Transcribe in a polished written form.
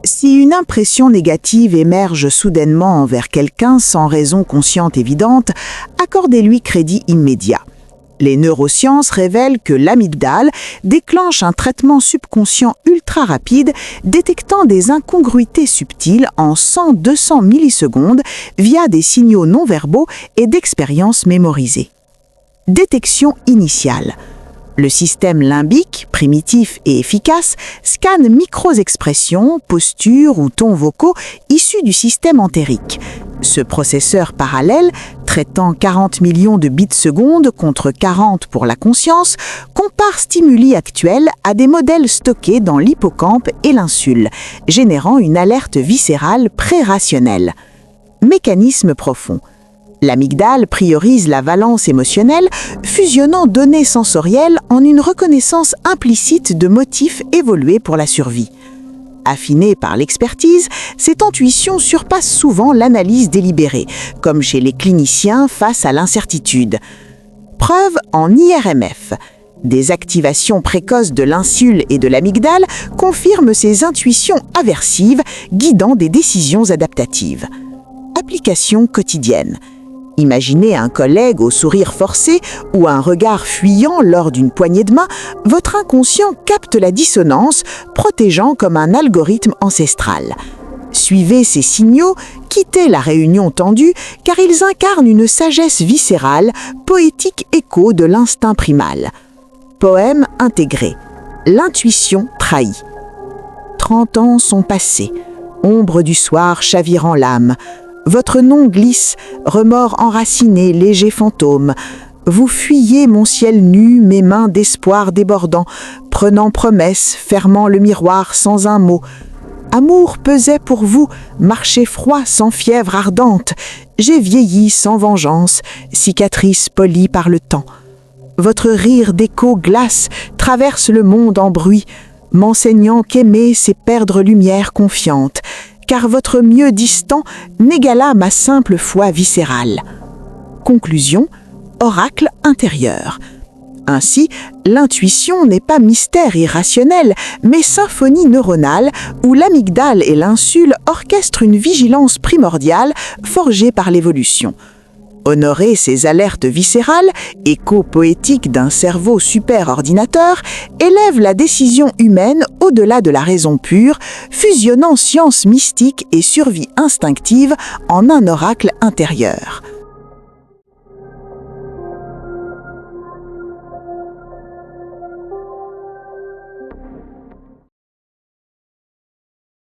Si une impression négative émerge soudainement envers quelqu'un sans raison consciente évidente, accordez-lui crédit immédiat. Les neurosciences révèlent que l'amygdale déclenche un traitement subconscient ultra rapide, détectant des incongruités subtiles en 100-200 millisecondes via des signaux non verbaux et d'expériences mémorisées. Détection initiale. Le système limbique, primitif et efficace, scanne micro-expressions, postures ou tons vocaux issus du système entérique. Ce processeur parallèle, traitant 40 millions de bits secondes contre 40 pour la conscience, compare stimuli actuels à des modèles stockés dans l'hippocampe et l'insule, générant une alerte viscérale pré-rationnelle. Mécanisme profond. L'amygdale priorise la valence émotionnelle, fusionnant données sensorielles en une reconnaissance implicite de motifs évolués pour la survie. Affinée par l'expertise, cette intuition surpasse souvent l'analyse délibérée, comme chez les cliniciens face à l'incertitude. Preuve en IRMF. Des activations précoces de l'insule et de l'amygdale confirment ces intuitions aversives, guidant des décisions adaptatives. Application quotidienne. Imaginez un collègue au sourire forcé ou un regard fuyant lors d'une poignée de main, votre inconscient capte la dissonance, protégeant comme un algorithme ancestral. Suivez ces signaux, quittez la réunion tendue, car ils incarnent une sagesse viscérale, poétique écho de l'instinct primal. Poème intégré. L'intuition trahie. 30 ans sont passés, ombre du soir chavirant l'âme. Votre nom glisse, remords enracinés, léger fantôme. Vous fuyez mon ciel nu, mes mains d'espoir débordant, prenant promesse, fermant le miroir sans un mot. Amour pesait pour vous, marché froid sans fièvre ardente. J'ai vieilli sans vengeance, cicatrice polie par le temps. Votre rire d'écho glace traverse le monde en bruit, m'enseignant qu'aimer, c'est perdre lumière confiante. Car votre mieux distant n'égala ma simple foi viscérale. Conclusion, oracle intérieur. Ainsi, l'intuition n'est pas mystère irrationnel, mais symphonie neuronale où l'amygdale et l'insule orchestrent une vigilance primordiale forgée par l'évolution. Honorer ces alertes viscérales, écho poétique d'un cerveau superordinateur, élève la décision humaine au-delà de la raison pure, fusionnant science mystique et survie instinctive en un oracle intérieur.